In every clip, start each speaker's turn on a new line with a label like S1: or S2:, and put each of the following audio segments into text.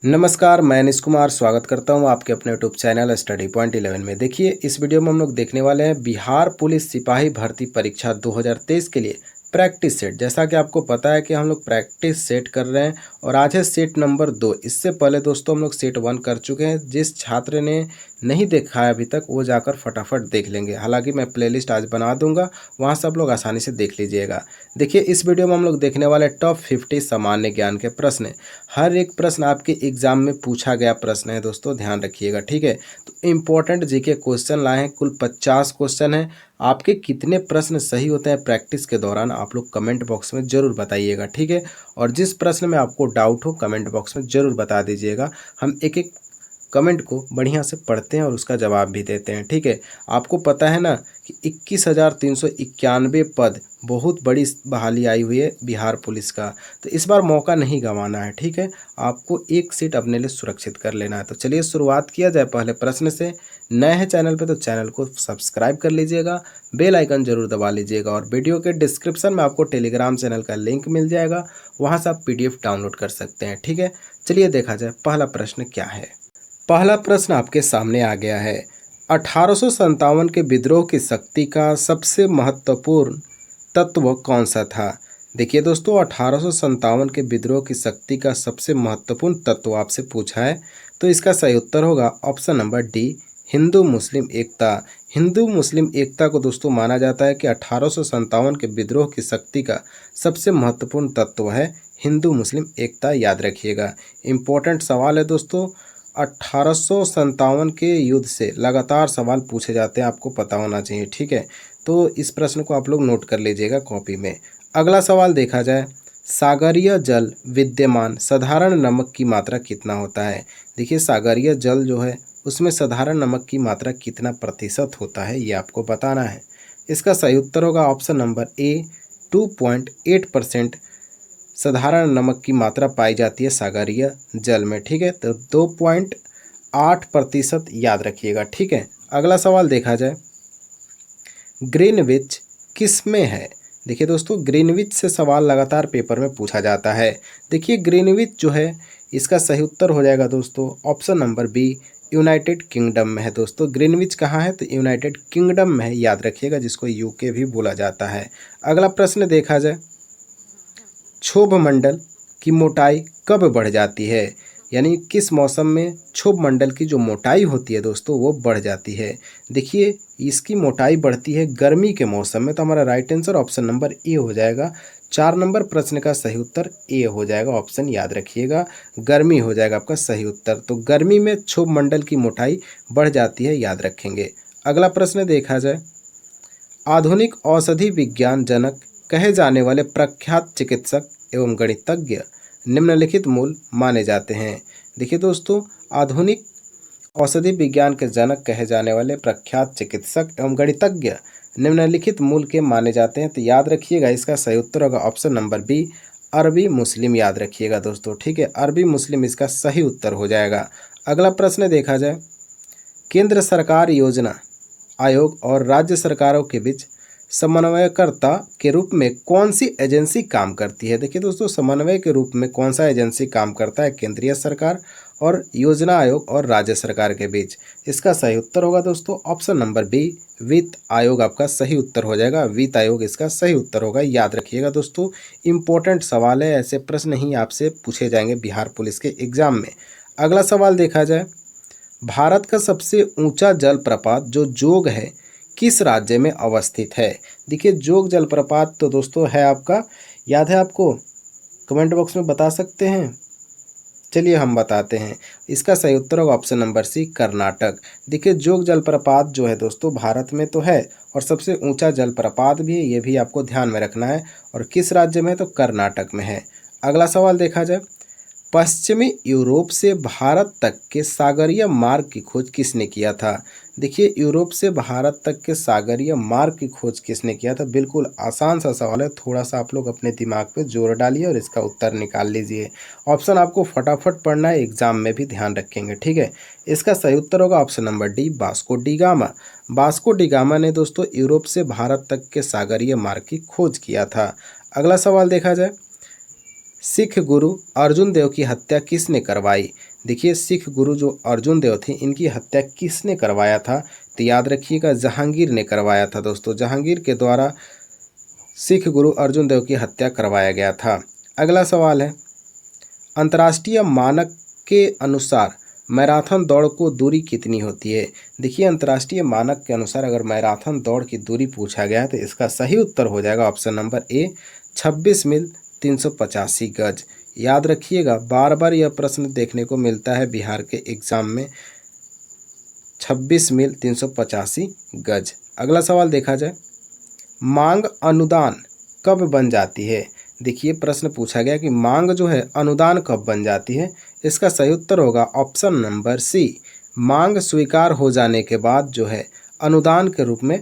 S1: नमस्कार, मैं अनिश कुमार स्वागत करता हूं आपके अपने यूट्यूब चैनल स्टडी पॉइंट 11 में। देखिए, इस वीडियो में हम लोग देखने वाले हैं बिहार पुलिस सिपाही भर्ती परीक्षा 2023 के लिए प्रैक्टिस सेट। जैसा कि आपको पता है कि हम लोग प्रैक्टिस सेट कर रहे हैं और आज है सेट नंबर 2। इससे पहले दोस्तों हम लोग सेट 1 कर चुके हैं। जिस छात्र ने नहीं देखा है अभी तक वो जाकर फटाफट देख लेंगे। हालांकि मैं प्लेलिस्ट आज बना दूंगा, वहाँ से आप लोग आसानी से देख लीजिएगा। देखिए, इस वीडियो में हम लोग देखने वाले टॉप 50 सामान्य ज्ञान के प्रश्न। हर एक प्रश्न आपके एग्जाम में पूछा गया प्रश्न है दोस्तों, ध्यान रखिएगा, ठीक है। तो इम्पोर्टेंट जीके क्वेश्चन लाए हैं, कुल 50 क्वेश्चन हैं। आपके कितने प्रश्न सही होते हैं प्रैक्टिस के दौरान आप लोग कमेंट बॉक्स में ज़रूर बताइएगा, ठीक है। और जिस प्रश्न में आपको डाउट हो कमेंट बॉक्स में ज़रूर बता दीजिएगा। हम एक एक कमेंट को बढ़िया से पढ़ते हैं और उसका जवाब भी देते हैं, ठीक है। आपको पता है ना कि 21,391 पद, बहुत बड़ी बहाली आई हुई है बिहार पुलिस का। तो इस बार मौका नहीं गंवाना है, ठीक है। आपको एक सीट अपने लिए सुरक्षित कर लेना है। तो चलिए शुरुआत किया जाए पहले प्रश्न से। नए हैं चैनल पे तो चैनल को सब्सक्राइब कर लीजिएगा, बेल आइकन जरूर दबा लीजिएगा और वीडियो के डिस्क्रिप्शन में आपको टेलीग्राम चैनल का लिंक मिल जाएगा, वहाँ से आप PDF डाउनलोड कर सकते हैं, ठीक है। चलिए देखा जाए पहला प्रश्न क्या है। पहला प्रश्न आपके सामने आ गया है। 1857 के विद्रोह की शक्ति का सबसे महत्वपूर्ण तत्व कौन सा था। देखिए दोस्तों, 1857 के विद्रोह की शक्ति का सबसे महत्वपूर्ण तत्व आपसे पूछा है, तो इसका सही उत्तर होगा ऑप्शन नंबर डी, हिंदू मुस्लिम एकता। हिंदू मुस्लिम एकता को दोस्तों माना जाता है कि 1857 के विद्रोह की शक्ति का सबसे महत्वपूर्ण तत्व है हिंदू मुस्लिम एकता, याद रखिएगा। इम्पोर्टेंट सवाल है दोस्तों। 1857 के युद्ध से लगातार सवाल पूछे जाते हैं, आपको पता होना चाहिए, ठीक है। तो इस प्रश्न को आप लोग नोट कर लीजिएगा कॉपी में। अगला सवाल देखा जाए, सागरीय जल विद्यमान साधारण नमक की मात्रा कितना होता है। देखिए, सागरीय जल जो है उसमें साधारण नमक की मात्रा कितना प्रतिशत होता है ये आपको बताना है। इसका सही उत्तर होगा ऑप्शन नंबर ए, 2.8% साधारण नमक की मात्रा पाई जाती है सागरीय जल में, ठीक है। तो 2.8% याद रखिएगा, ठीक है। अगला सवाल देखा जाए, ग्रीनविच किस में है। देखिए दोस्तों, ग्रीनविच से सवाल लगातार पेपर में पूछा जाता है। देखिए, ग्रीनविच जो है इसका सही उत्तर हो जाएगा दोस्तों option number B, United Kingdom में है। दोस्तों, ग्रीनविच कहाँ है, तो यूनाइटेड किंगडम में है, याद रखिएगा, जिसको यूके भी बोला जाता है। अगला प्रश्न देखा जाए, क्षोभ मंडल की मोटाई कब बढ़ जाती है, यानी किस मौसम में क्षोभ मंडल की जो मोटाई होती है दोस्तों वो बढ़ जाती है। देखिए, इसकी मोटाई बढ़ती है गर्मी के मौसम में, तो हमारा right answer option number A हो जाएगा। 4 नंबर प्रश्न का सही उत्तर ए हो जाएगा, ऑप्शन याद रखिएगा, गर्मी हो जाएगा आपका सही उत्तर। तो गर्मी में क्षोभ मंडल की मोटाई बढ़ जाती है, याद रखेंगे। अगला प्रश्न देखा जाए, आधुनिक औषधि विज्ञान जनक कहे जाने वाले प्रख्यात चिकित्सक एवं गणितज्ञ निम्नलिखित मूल माने जाते हैं। देखिए दोस्तों, आधुनिक औषधि विज्ञान के जनक कहे जाने वाले प्रख्यात चिकित्सक एवं गणितज्ञ निम्नलिखित मूल के माने जाते हैं, तो याद रखिएगा इसका सही उत्तर होगा ऑप्शन नंबर बी, अरबी मुस्लिम, याद रखिएगा दोस्तों, ठीक है। अरबी मुस्लिम इसका सही उत्तर हो जाएगा। अगला प्रश्न देखा जाए, केंद्र सरकार योजना आयोग और राज्य सरकारों के बीच समन्वयकर्ता के रूप में कौन सी एजेंसी काम करती है। देखिए दोस्तों, समन्वय के रूप में कौन सा एजेंसी काम करता है केंद्रीय सरकार और योजना आयोग और राज्य सरकार के बीच। इसका सही उत्तर होगा दोस्तों ऑप्शन नंबर बी, वित्त आयोग आपका सही उत्तर हो जाएगा। वित्त आयोग इसका सही उत्तर होगा, याद रखिएगा दोस्तों। इंपॉर्टेंट सवाल है, ऐसे प्रश्न ही आपसे पूछे जाएंगे बिहार पुलिस के एग्जाम में। अगला सवाल देखा जाए, भारत का सबसे ऊंचा जलप्रपात जो जोग है किस राज्य में अवस्थित है। देखिए, जोग जलप्रपात तो दोस्तों है आपका, याद है आपको, कमेंट बॉक्स में बता सकते हैं। चलिए हम बताते हैं, इसका सही उत्तर होगा ऑप्शन नंबर सी, कर्नाटक। देखिए, जोग जलप्रपात जो है दोस्तों भारत में तो है और सबसे ऊंचा जलप्रपात भी है, ये भी आपको ध्यान में रखना है। और किस राज्य में है, तो कर्नाटक में है। अगला सवाल देखा जाए, पश्चिमी यूरोप से भारत तक के सागरीय मार्ग की खोज किसने किया था। देखिए, यूरोप से भारत तक के सागरीय मार्ग की खोज किसने किया था। बिल्कुल आसान सा सवाल है, थोड़ा सा आप लोग अपने दिमाग पे जोर डालिए और इसका उत्तर निकाल लीजिए। ऑप्शन आपको फटाफट पढ़ना है, एग्जाम में भी ध्यान रखेंगे, ठीक है। इसका सही उत्तर होगा option number D, Vasco D gamma. Vasco D gamma ने दोस्तों यूरोप से भारत तक के सागरीय मार्ग की खोज किया था। अगला सवाल देखा जाए, सिख गुरु अर्जुन देव की हत्या किसने करवाई? देखिए सिख गुरु जो अर्जुन देव थे इनकी हत्या किसने करवाया था? तो याद रखिएगा जहांगीर ने करवाया था दोस्तों। जहांगीर के द्वारा सिख गुरु अर्जुन देव की हत्या करवाया गया था। अगला सवाल है, अंतर्राष्ट्रीय मानक के अनुसार मैराथन दौड़ को दूरी कितनी होती है? देखिए अंतर्राष्ट्रीय मानक के अनुसार अगर मैराथन दौड़ की दूरी पूछा गया है तो इसका सही उत्तर हो जाएगा ऑप्शन नंबर ए 26 मील 385 गज। याद रखिएगा, बार बार यह प्रश्न देखने को मिलता है बिहार के एग्जाम में, 26 मील 385 गज। अगला सवाल देखा जाए, मांग अनुदान कब बन जाती है? देखिए प्रश्न पूछा गया कि मांग जो है अनुदान कब बन जाती है? इसका सही उत्तर होगा ऑप्शन नंबर सी, मांग स्वीकार हो जाने के बाद जो है अनुदान के रूप में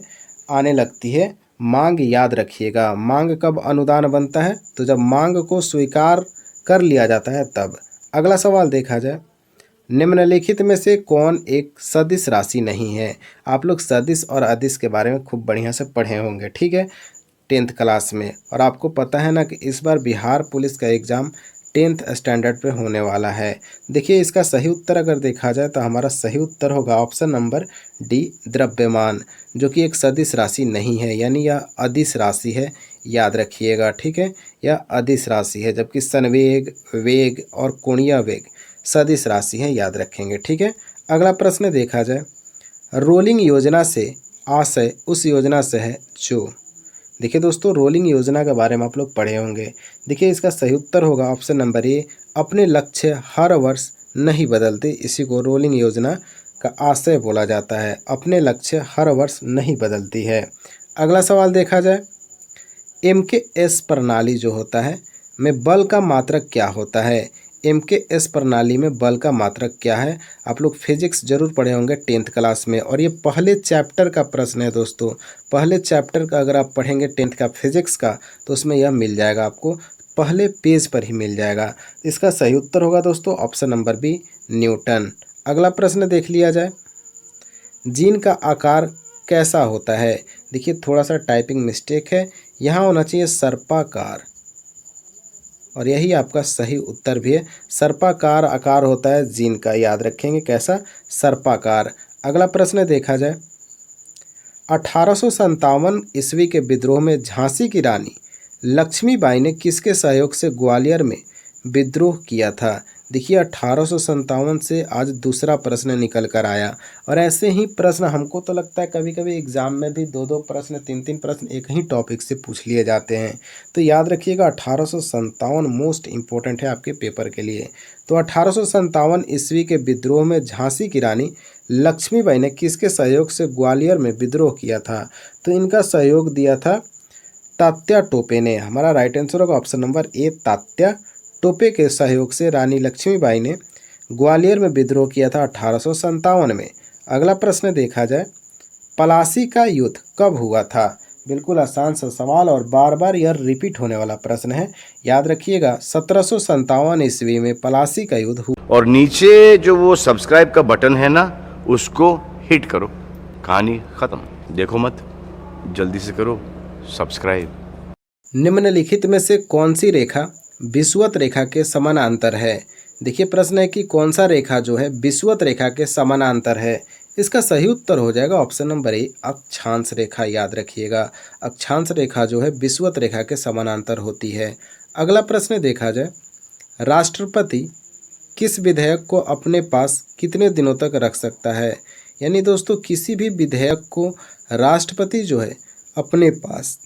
S1: आने लगती है मांग। याद रखिएगा, मांग कब अनुदान बनता है? तो जब मांग को स्वीकार कर लिया जाता है तब। अगला सवाल देखा जाए, निम्नलिखित में से कौन एक सदिश राशि नहीं है? आप लोग सदिश और अदिश के बारे में खूब बढ़िया से पढ़े होंगे, ठीक है, 10th क्लास में। और आपको पता है ना कि इस बार बिहार पुलिस का एग्ज़ाम 10th स्टैंडर्ड पे होने वाला है। देखिए इसका सही उत्तर अगर देखा जाए तो हमारा सही उत्तर होगा ऑप्शन नंबर डी, द्रव्यमान, जो कि एक सदिश राशि नहीं है, यानी यह अदिश राशि है। याद रखिएगा, ठीक है, यह अदिश राशि है, जबकि संवेग, वेग और कोणीय वेग सदिश राशि है, याद रखेंगे, ठीक है। अगला प्रश्न देखा जाए, रोलिंग योजना से आशय उस योजना से है जो। देखिए दोस्तों रोलिंग योजना के बारे में आप लोग पढ़े होंगे। देखिए इसका सही उत्तर होगा ऑप्शन नंबर ए, अपने लक्ष्य हर वर्ष नहीं बदलते, इसी को रोलिंग योजना का आशय बोला जाता है। अपने लक्ष्य हर वर्ष नहीं बदलती है। अगला सवाल देखा जाए, MKS प्रणाली जो होता है में बल का मात्रक क्या होता है? MKS प्रणाली में बल का मात्रक क्या है? आप लोग फिजिक्स जरूर पढ़े होंगे 10th क्लास में, और ये पहले चैप्टर का प्रश्न है दोस्तों। पहले चैप्टर का अगर आप पढ़ेंगे 10th का फिजिक्स का तो उसमें यह मिल जाएगा, आपको पहले पेज पर ही मिल जाएगा। इसका सही उत्तर होगा दोस्तों ऑप्शन नंबर बी, न्यूटन। अगला प्रश्न देख लिया जाए, जीन का आकार कैसा होता है? देखिए थोड़ा सा टाइपिंग मिस्टेक है, यहाँ होना चाहिए सर्पाकार, और यही आपका सही उत्तर भी है। सर्पाकार आकार होता है जीन का, याद रखेंगे कैसा, सर्पाकार। अगला प्रश्न देखा जाए, 1857 ईस्वी के विद्रोह में झांसी की रानी लक्ष्मीबाई ने किसके सहयोग से ग्वालियर में विद्रोह किया था? देखिए 1857 से आज दूसरा प्रश्न निकल कर आया, और ऐसे ही प्रश्न हमको तो लगता है कभी कभी एग्जाम में भी 2-2 प्रश्न 3-3 प्रश्न एक ही टॉपिक से पूछ लिए जाते हैं। तो याद रखिएगा 1857 मोस्ट इम्पोर्टेंट है आपके पेपर के लिए। तो 1857 ईस्वी के विद्रोह में झांसी की रानी लक्ष्मीबाई ने किसके सहयोग से ग्वालियर में विद्रोह किया था? तो इनका सहयोग दिया था तात्या टोपे ने। हमारा राइट आंसर होगा option number A, Tatya Tope के सहयोग से रानी लक्ष्मीबाई ने ग्वालियर में विद्रोह किया था 1857 में। अगला प्रश्न देखा जाए, पलासी का युद्ध कब हुआ था? बिल्कुल आसान सा सवाल और बार बार यह रिपीट होने वाला प्रश्न है। याद रखिएगा 1757 ईस्वी में पलासी का युद्ध हुआ।
S2: और नीचे जो वो सब्सक्राइब का बटन है ना, उसको हिट करो। कहानी खत्म, देखो मत, जल्दी से करो सब्सक्राइब।
S1: निम्नलिखित में से कौन सी रेखा विषुवत रेखा के समानांतर है? देखिए प्रश्न है कि कौन सा रेखा जो है विषुवत रेखा के समानांतर है? इसका सही उत्तर हो जाएगा ऑप्शन नंबर ए, अक्षांश रेखा। याद रखिएगा अक्षांश रेखा जो है विषुवत रेखा के समानांतर होती है। अगला प्रश्न देखा जाए, राष्ट्रपति किस विधेयक को अपने पास कितने दिनों तक रख सकता है? यानी दोस्तों किसी भी विधेयक को राष्ट्रपति जो है अपने पास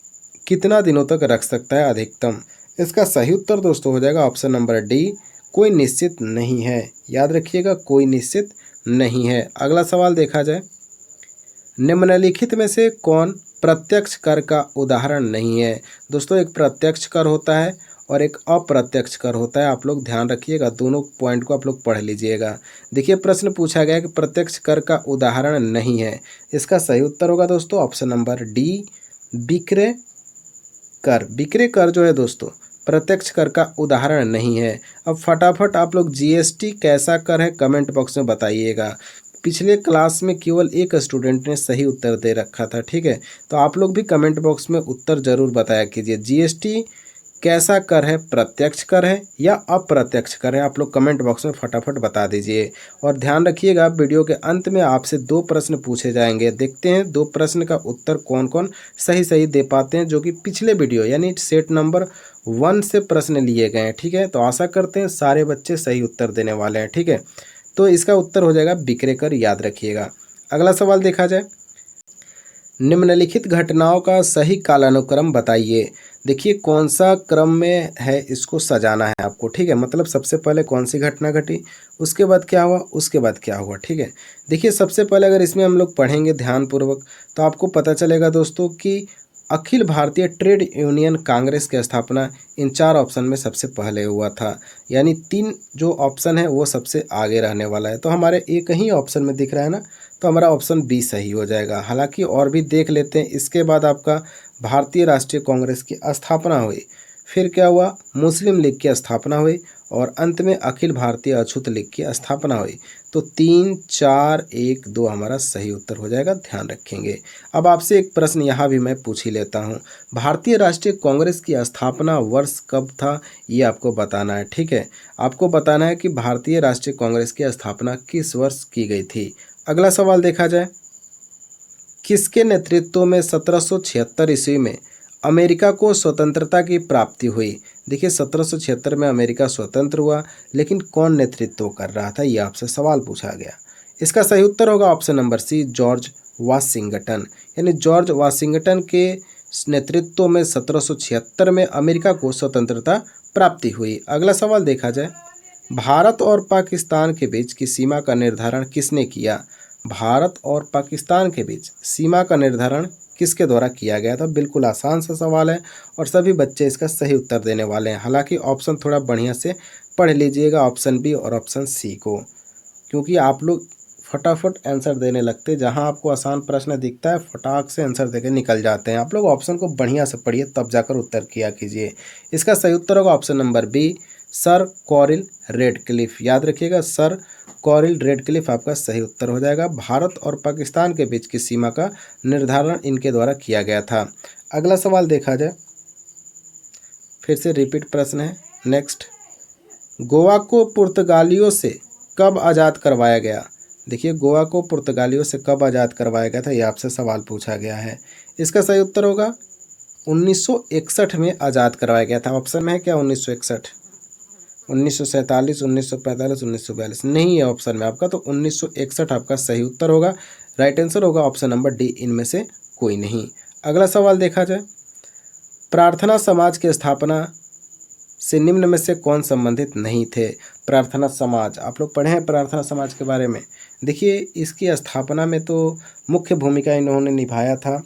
S1: कितना दिनों तक रख सकता है अधिकतम? इसका सही उत्तर दोस्तों हो जाएगा ऑप्शन नंबर डी, कोई निश्चित नहीं है। याद रखिएगा कोई निश्चित नहीं है। अगला सवाल देखा जाए, निम्नलिखित में से कौन प्रत्यक्ष कर का उदाहरण नहीं है? दोस्तों एक प्रत्यक्ष कर होता है और एक अप्रत्यक्ष कर होता है, आप लोग ध्यान रखिएगा, दोनों पॉइंट को आप लोग पढ़ लीजिएगा। देखिए प्रश्न पूछा गया कि प्रत्यक्ष कर का उदाहरण नहीं है, इसका सही उत्तर होगा दोस्तों ऑप्शन नंबर डी, विक्रय कर। विक्रय कर जो है दोस्तों प्रत्यक्ष कर का उदाहरण नहीं है। अब फटाफट आप लोग जीएसटी कैसा कर है कमेंट बॉक्स में बताइएगा। पिछले क्लास में केवल एक स्टूडेंट ने सही उत्तर दे रखा था, ठीक है, तो आप लोग भी कमेंट बॉक्स में उत्तर जरूर बताया कीजिए। जीएसटी कैसा कर है, प्रत्यक्ष कर है या अप्रत्यक्ष कर है? आप लोग कमेंट बॉक्स में फटाफट बता दीजिए। और ध्यान रखिएगा, वीडियो के अंत में आपसे 2 प्रश्न पूछे जाएंगे। देखते हैं 2 प्रश्न का उत्तर कौन कौन सही सही दे पाते हैं, जो कि पिछले वीडियो यानी सेट नंबर 1 से प्रश्न लिए गए हैं। ठीक है, तो आशा करते हैं सारे बच्चे सही उत्तर देने वाले हैं। ठीक है, तो इसका उत्तर हो जाएगा विक्रेकर, याद रखिएगा। अगला सवाल देखा जाए, निम्नलिखित घटनाओं का सही कालानुक्रम बताइए। देखिए कौन सा क्रम में है, इसको सजाना है आपको। ठीक है, मतलब सबसे पहले कौन सी घटना घटी, उसके बाद क्या हुआ, उसके बाद क्या हुआ। ठीक है, देखिए सबसे पहले अगर इसमें हम लोग पढ़ेंगे ध्यानपूर्वक तो आपको पता चलेगा दोस्तों कि अखिल भारतीय ट्रेड यूनियन कांग्रेस की स्थापना इन 4 ऑप्शन में सबसे पहले हुआ था। यानी 3 जो ऑप्शन है वो सबसे आगे रहने वाला है। तो हमारे एक ही ऑप्शन में दिख रहा है ना, तो हमारा ऑप्शन बी सही हो जाएगा। हालांकि और भी देख लेते हैं। इसके बाद आपका भारतीय राष्ट्रीय कांग्रेस की स्थापना हुई, फिर क्या हुआ, मुस्लिम लीग की स्थापना हुई और अंत में अखिल भारतीय अछूत लीग की स्थापना हुई। तो 3, 4, 1, 2 हमारा सही उत्तर हो जाएगा, ध्यान रखेंगे। अब आपसे एक प्रश्न यहाँ भी मैं पूछ ही लेता हूँ, भारतीय राष्ट्रीय कांग्रेस की स्थापना वर्ष कब था, ये आपको बताना है। ठीक है, आपको बताना है कि भारतीय राष्ट्रीय कांग्रेस की स्थापना किस वर्ष की गई थी। अगला सवाल देखा जाए, किसके नेतृत्व में 1776 ईस्वी में अमेरिका को स्वतंत्रता की प्राप्ति हुई। देखिए 1776 में अमेरिका स्वतंत्र हुआ, लेकिन कौन नेतृत्व कर रहा था, ये आपसे सवाल पूछा गया। इसका सही उत्तर होगा option number C, George Washington. यानी जॉर्ज वाशिंगटन के नेतृत्व में 1776 में अमेरिका को स्वतंत्रता प्राप्ति हुई। अगला सवाल देखा जाए, भारत और पाकिस्तान के बीच की सीमा का निर्धारण किसने किया। भारत और पाकिस्तान के बीच सीमा का निर्धारण किसके द्वारा किया गया था। बिल्कुल आसान सा सवाल है और सभी बच्चे इसका सही उत्तर देने वाले हैं। हालांकि ऑप्शन थोड़ा बढ़िया से पढ़ लीजिएगा, ऑप्शन बी और ऑप्शन सी को, क्योंकि आप लोग फटाफट आंसर देने लगते हैं। जहां आपको आसान प्रश्न दिखता है फटाक से आंसर देके निकल जाते हैं। आप लोग ऑप्शन को बढ़िया से पढ़िए, तब जाकर उत्तर किया कीजिए। इसका सही उत्तर होगा option number B, sir Cyril Radcliffe. याद रखिएगा, सर कॉरिल रेडक्लिफ आपका सही उत्तर हो जाएगा। भारत और पाकिस्तान के बीच की सीमा का निर्धारण इनके द्वारा किया गया था। अगला सवाल देखा जाए, फिर से रिपीट प्रश्न है। नेक्स्ट, गोवा को पुर्तगालियों से कब आज़ाद करवाया गया। देखिए गोवा को पुर्तगालियों से कब आज़ाद करवाया गया था, यह आपसे सवाल पूछा गया है। इसका सही उत्तर होगा 1961 में आज़ाद करवाया गया था। ऑप्शन में है क्या 1961, 1947, 1945, 1942, नहीं है ऑप्शन में आपका, तो 1961 आपका सही उत्तर होगा। राइट आंसर होगा ऑप्शन नंबर डी, इनमें से कोई नहीं। अगला सवाल देखा जाए, प्रार्थना समाज की स्थापना से निम्न में से कौन संबंधित नहीं थे। प्रार्थना समाज, आप लोग पढ़े हैं प्रार्थना समाज के बारे में। देखिए इसकी स्थापना में तो मुख्य भूमिका इन्होंने निभाया था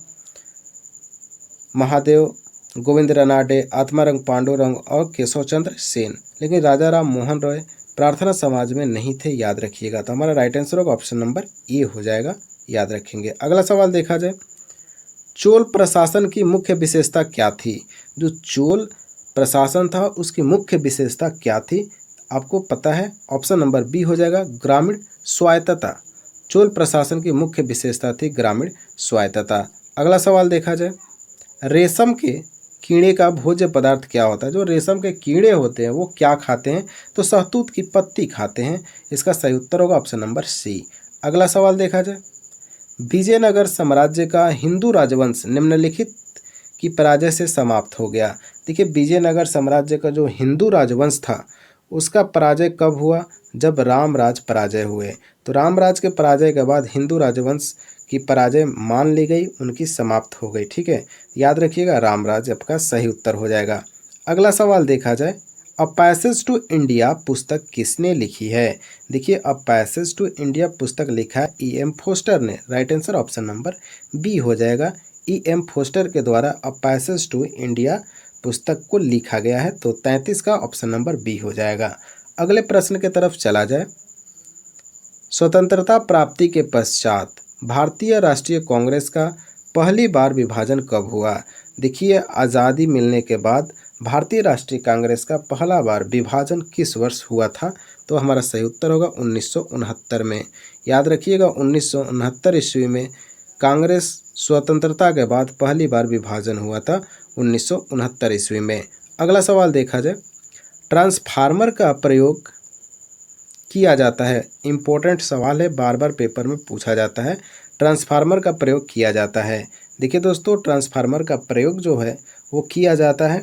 S1: महादेव गोविंद रानाडे, आत्मारंग पांडुरंग और केशव चंद्र सेन, लेकिन राजा राम मोहन रॉय प्रार्थना समाज में नहीं थे, याद रखिएगा। तो हमारा राइट आंसर होगा ऑप्शन नंबर ए हो जाएगा, याद रखेंगे। अगला सवाल देखा जाए, चोल प्रशासन की मुख्य विशेषता क्या थी। जो चोल प्रशासन था उसकी मुख्य विशेषता क्या थी, आपको पता है। ऑप्शन नंबर बी हो जाएगा, ग्रामीण स्वायत्तता। चोल प्रशासन की मुख्य विशेषता थी ग्रामीण स्वायत्तता। अगला सवाल देखा जाए, रेशम के कीड़े का भोज्य पदार्थ क्या होता है। जो रेशम के कीड़े होते हैं वो क्या खाते हैं, तो शहतूत की पत्ती खाते हैं। इसका सही उत्तर होगा ऑप्शन नंबर सी। अगला सवाल देखा जाए, विजयनगर साम्राज्य का हिंदू राजवंश निम्नलिखित की पराजय से समाप्त हो गया। देखिए विजयनगर साम्राज्य का जो हिंदू राजवंश था उसका पराजय कब हुआ, जब रामराज पराजय हुए। तो रामराज के पराजय के बाद हिंदू राजवंश की पराजय मान ली गई, उनकी समाप्त हो गई। ठीक है, याद रखिएगा, रामराज आपका सही उत्तर हो जाएगा। अगला सवाल देखा जाए, अ पैसेज टू इंडिया पुस्तक किसने लिखी है। देखिए अ पैसेज टू इंडिया पुस्तक लिखा है E.M. फोस्टर ने। Right answer option number B हो जाएगा, E.M. फोस्टर के द्वारा अ पैसेज टू इंडिया पुस्तक को लिखा गया है। तो 33 का ऑप्शन नंबर बी हो जाएगा। अगले प्रश्न की तरफ चला जाए, स्वतंत्रता प्राप्ति के पश्चात भारतीय राष्ट्रीय कांग्रेस का पहली बार विभाजन कब हुआ। देखिए आज़ादी मिलने के बाद भारतीय राष्ट्रीय कांग्रेस का पहला बार विभाजन किस वर्ष हुआ था, तो हमारा सही उत्तर होगा 1969 में। याद रखिएगा 1969 ईस्वी में कांग्रेस स्वतंत्रता के बाद पहली बार विभाजन हुआ था 1969 ईस्वी में। अगला सवाल देखा जाए, ट्रांसफार्मर का प्रयोग किया जाता है। इम्पोर्टेंट सवाल है, बार बार पेपर में पूछा जाता है। ट्रांसफार्मर का प्रयोग किया जाता है। देखिए दोस्तों, ट्रांसफार्मर का प्रयोग जो है वो किया जाता है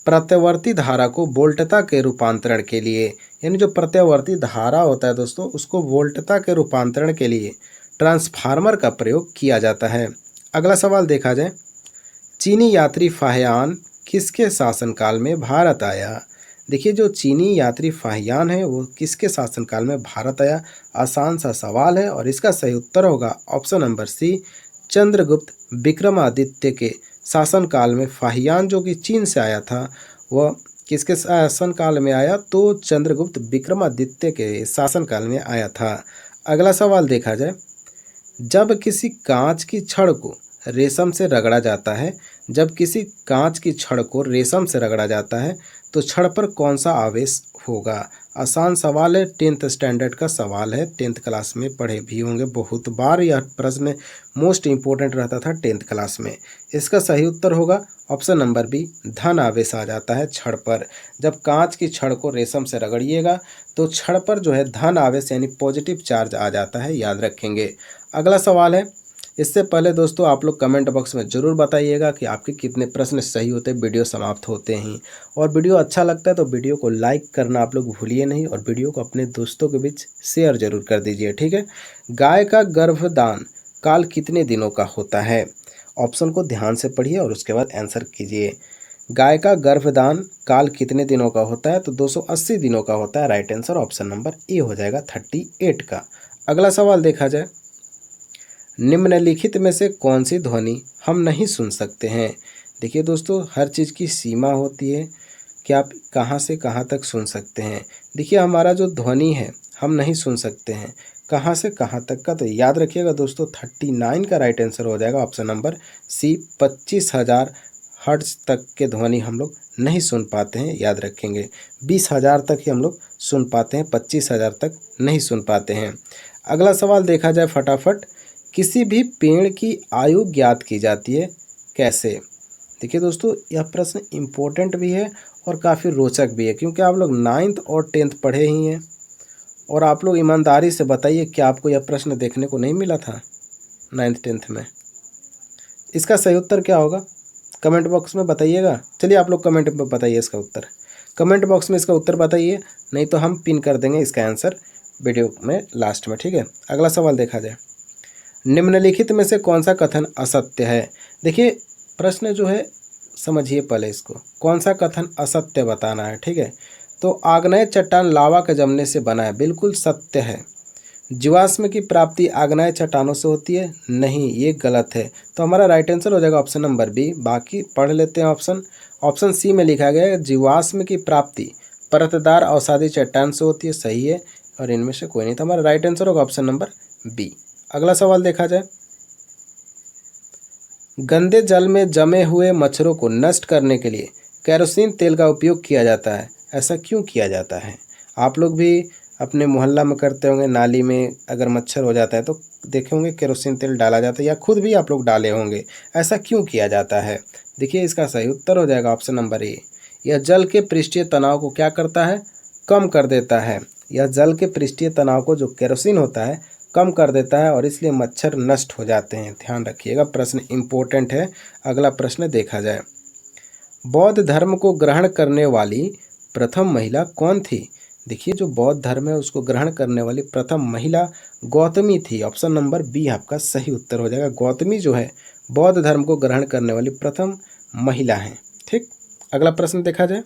S1: प्रत्यावर्ती धारा को वोल्टता के रूपांतरण के लिए। यानी जो प्रत्यावर्ती धारा होता है दोस्तों, उसको वोल्टता के रूपांतरण के लिए ट्रांसफार्मर का प्रयोग किया जाता है। अगला सवाल देखा जाए, चीनी यात्री फाहियान किसके शासनकाल में भारत आया। देखिए, जो चीनी यात्री फाहियान है वो किसके शासनकाल में भारत आया। आसान सा सवाल है और इसका सही उत्तर होगा option number C, Chandragupta Vikramaditya के शासनकाल में। फाहियान जो कि चीन से आया था, वह किसके शासनकाल में आया, तो चंद्रगुप्त विक्रमादित्य के शासनकाल में आया था। अगला सवाल देखा जाए, जब किसी कांच की छड़ को रेशम से रगड़ा जाता है, जब किसी कांच की छड़ को रेशम से रगड़ा जाता है तो छड़ पर कौन सा आवेश होगा। आसान सवाल है, 10th स्टैंडर्ड का सवाल है, 10th क्लास में पढ़े भी होंगे बहुत बार। यह प्रश्न मोस्ट इंपॉर्टेंट रहता था 10th क्लास में। इसका सही उत्तर होगा ऑप्शन नंबर बी, धन आवेश आ जाता है छड़ पर। जब कांच की छड़ को रेशम से रगड़िएगा तो छड़ पर जो है धन आवेश यानी पॉजिटिव चार्ज आ जाता है, याद रखेंगे। अगला सवाल है, इससे पहले दोस्तों आप लोग कमेंट बॉक्स में ज़रूर बताइएगा कि आपके कितने प्रश्न सही होते हैं वीडियो समाप्त होते ही। और वीडियो अच्छा लगता है तो वीडियो को लाइक करना आप लोग भूलिए नहीं, और वीडियो को अपने दोस्तों के बीच शेयर जरूर कर दीजिए, ठीक है। गाय का गर्भदान काल कितने दिनों का होता है। ऑप्शन को ध्यान से पढ़िए और उसके बाद आंसर कीजिए। गाय का गर्भदान काल कितने दिनों का होता है, तो 280 दिनों का होता है। Right answer option number A हो जाएगा 38 का। अगला सवाल देखा जाए, निम्नलिखित में से कौन सी ध्वनि हम नहीं सुन सकते हैं। देखिए दोस्तों, हर चीज़ की सीमा होती है कि आप कहाँ से कहाँ तक सुन सकते हैं। देखिए, हमारा जो ध्वनि है हम नहीं सुन सकते हैं कहाँ से कहाँ तक का, तो याद रखिएगा दोस्तों 39 का राइट आंसर हो जाएगा ऑप्शन नंबर सी, 25,000 हर्ट्ज तक के ध्वनि हम लोग नहीं सुन पाते हैं, याद रखेंगे। 20,000 तक ही हम लोग सुन पाते हैं, 25,000 तक नहीं सुन पाते हैं। अगला सवाल देखा जाए फटाफट, किसी भी पेड़ की आयु ज्ञात की जाती है कैसे। देखिए दोस्तों, यह प्रश्न इम्पोर्टेंट भी है और काफ़ी रोचक भी है, क्योंकि आप लोग 9th और 10th पढ़े ही हैं। और आप लोग ईमानदारी से बताइए कि आपको यह प्रश्न देखने को नहीं मिला था 9th 10th में। इसका सही उत्तर क्या होगा कमेंट बॉक्स में बताइएगा। चलिए आप लोग कमेंट में बताइए इसका उत्तर, कमेंट बॉक्स में इसका उत्तर बताइए, नहीं तो हम पिन कर देंगे इसका आंसर वीडियो में लास्ट में, ठीक है। अगला सवाल देखा जाए, निम्नलिखित में से कौन सा कथन असत्य है। देखिए, प्रश्न जो है समझिए पहले इसको, कौन सा कथन असत्य बताना है, ठीक है। तो आग्नेय चट्टान लावा के जमने से बना है, बिल्कुल सत्य है। जीवाश्म की प्राप्ति आग्नेय चट्टानों से होती है, नहीं, ये गलत है। तो हमारा राइट आंसर हो जाएगा ऑप्शन नंबर बी। बाकी पढ़ लेते हैं ऑप्शन सी में लिखा गया है जीवाश्म की प्राप्ति परतदार अवसादी चट्टान से होती है, सही है, और इनमें से कोई नहीं। तो हमारा राइट आंसर होगा ऑप्शन नंबर बी। अगला सवाल देखा जाए, गंदे जल में जमे हुए मच्छरों को नष्ट करने के लिए केरोसिन तेल का उपयोग किया जाता है, ऐसा क्यों किया जाता है। आप लोग भी अपने मोहल्ला में करते होंगे, नाली में अगर मच्छर हो जाता है तो देखे होंगे केरोसिन तेल डाला जाता है, या खुद भी आप लोग डाले होंगे। ऐसा क्यों किया जाता है। देखिए, इसका सही उत्तर हो जाएगा ऑप्शन नंबर ए। यह जल के पृष्ठीय तनाव को क्या करता है, कम कर देता है। यह जल के पृष्ठीय तनाव को जो केरोसिन होता है कम कर देता है, और इसलिए मच्छर नष्ट हो जाते हैं। ध्यान रखिएगा, प्रश्न इंपॉर्टेंट है। अगला प्रश्न देखा जाए, बौद्ध धर्म को ग्रहण करने वाली प्रथम महिला कौन थी। देखिए, जो बौद्ध धर्म है उसको ग्रहण करने वाली प्रथम महिला गौतमी थी। ऑप्शन नंबर बी आपका सही उत्तर हो जाएगा। गौतमी जो है बौद्ध धर्म को ग्रहण करने वाली प्रथम महिला है, ठीक। अगला प्रश्न देखा जाए,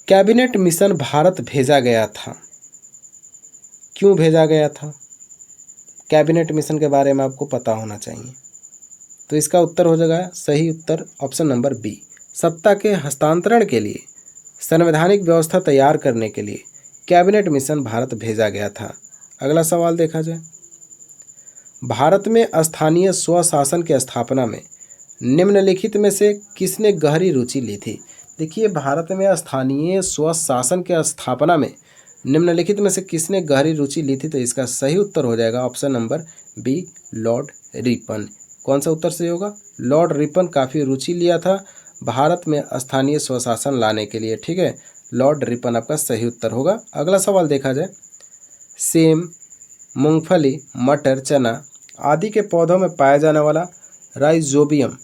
S1: कैबिनेट मिशन भारत भेजा गया था, क्यों भेजा गया था। कैबिनेट मिशन के बारे में आपको पता होना चाहिए। तो इसका उत्तर हो जाएगा सही उत्तर ऑप्शन नंबर बी, सत्ता के हस्तांतरण के लिए संवैधानिक व्यवस्था तैयार करने के लिए कैबिनेट मिशन भारत भेजा गया था। अगला सवाल देखा जाए, भारत में स्थानीय स्वशासन की स्थापना में निम्नलिखित में से किसने गहरी रुचि ली थी। देखिए, भारत में स्थानीय स्वशासन के स्थापना में निम्नलिखित में से किसने गहरी रुचि ली थी, तो इसका सही उत्तर हो जाएगा option number B, Lord Ripon. कौन सा उत्तर सही होगा, लॉर्ड रिपन काफ़ी रुचि लिया था भारत में स्थानीय स्वशासन लाने के लिए। ठीक है, लॉर्ड रिपन आपका सही उत्तर होगा। अगला सवाल देखा जाए, सेम, मूंगफली, मटर, चना आदि के पौधों में पाया जाने वाला राइजोबियम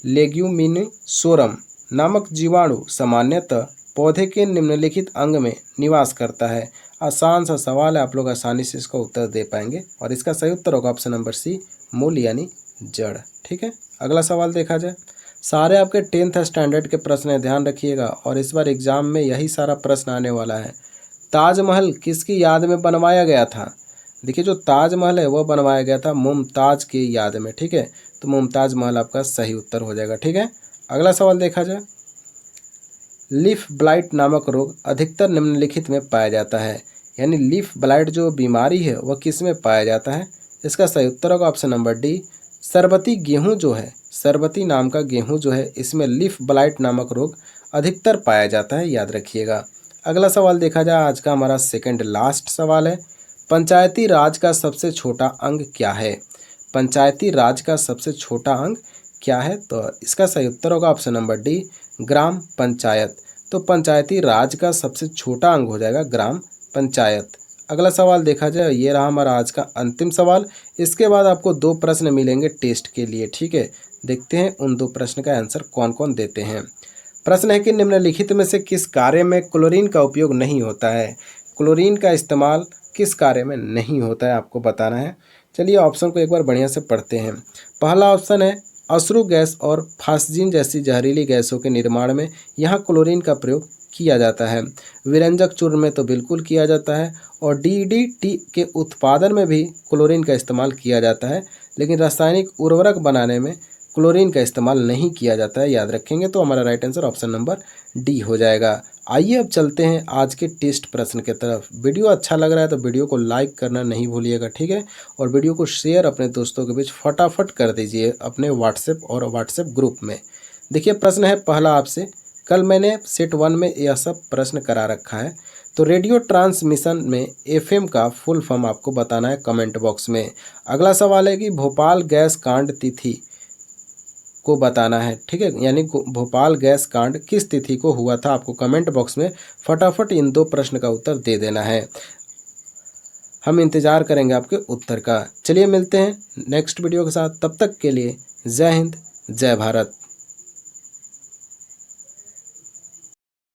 S1: लेग्यूमिनोसोरम नामक जीवाणु सामान्यतः पौधे के निम्नलिखित अंग में निवास करता है। आसान सा सवाल है, आप लोग आसानी से इसका उत्तर दे पाएंगे और इसका सही उत्तर होगा ऑप्शन नंबर सी, मूल यानी जड़। ठीक है, अगला सवाल देखा जाए, सारे आपके 10th स्टैंडर्ड के प्रश्न है, ध्यान रखिएगा और इस बार एग्जाम में यही सारा प्रश्न आने वाला है। ताजमहल किसकी याद में बनवाया गया था? देखिए, जो ताजमहल है वह बनवाया गया था मुमताज की याद में। ठीक है, तो मुमताज महल आपका सही उत्तर हो जाएगा। ठीक है, अगला सवाल देखा जाए, लीफ ब्लाइट नामक रोग अधिकतर निम्नलिखित में पाया जाता है। यानी लीफ ब्लाइट जो बीमारी है वह किस में पाया जाता है? इसका सही उत्तर होगा ऑप्शन नंबर डी, सरबती गेहूं जो है, सरबती नाम का गेहूं जो है, इसमें लीफ ब्लाइट नामक रोग अधिकतर पाया जाता है, याद रखिएगा। अगला सवाल देखा जाए, आज का हमारा सेकंड लास्ट सवाल है, पंचायती राज का सबसे छोटा अंग क्या है? पंचायती राज का सबसे छोटा अंग क्या है? तो इसका सही उत्तर होगा ऑप्शन नंबर डी, ग्राम पंचायत। तो पंचायती राज का सबसे छोटा अंग हो जाएगा ग्राम पंचायत। अगला सवाल देखा जाए, ये रहा हमारा आज का अंतिम सवाल। इसके बाद आपको 2 प्रश्न मिलेंगे टेस्ट के लिए। ठीक है, देखते हैं उन 2 प्रश्न का आंसर कौन कौन देते हैं। प्रश्न है कि निम्नलिखित में से किस कार्य में क्लोरीन का उपयोग नहीं होता है? क्लोरीन का इस्तेमाल किस कार्य में नहीं होता है, आपको बताना है। चलिए ऑप्शन को एक बार बढ़िया से पढ़ते हैं। पहला ऑप्शन है, अश्रु गैस और फास्जिन जैसी जहरीली गैसों के निर्माण में यहाँ क्लोरीन का प्रयोग किया जाता है। विरंजक चूर्ण में तो बिल्कुल किया जाता है और डीडीटी के उत्पादन में भी क्लोरीन का इस्तेमाल किया जाता है, लेकिन रासायनिक उर्वरक बनाने में क्लोरीन का इस्तेमाल नहीं किया जाता है, याद रखेंगे। तो हमारा right answer option number D हो जाएगा। आइए अब चलते हैं आज के टेस्ट प्रश्न की तरफ। वीडियो अच्छा लग रहा है तो वीडियो को लाइक करना नहीं भूलिएगा। ठीक है, और वीडियो को शेयर अपने दोस्तों के बीच फटाफट कर दीजिए अपने व्हाट्सएप ग्रुप में। देखिए, प्रश्न है पहला आपसे, कल मैंने सेट 1 में यह सब प्रश्न करा रखा है, तो रेडियो ट्रांसमिशन में FM का फुल फॉर्म आपको बताना है कमेंट बॉक्स में। अगला सवाल है कि भोपाल गैस कांड तिथि को बताना है। ठीक है, यानी भोपाल गैस कांड किस तिथि को हुआ था, आपको कमेंट बॉक्स में फटाफट इन 2 प्रश्न का उत्तर दे देना है। हम इंतजार करेंगे आपके उत्तर का। चलिए मिलते हैं नेक्स्ट वीडियो के साथ, तब तक के लिए जय हिंद, जय भारत।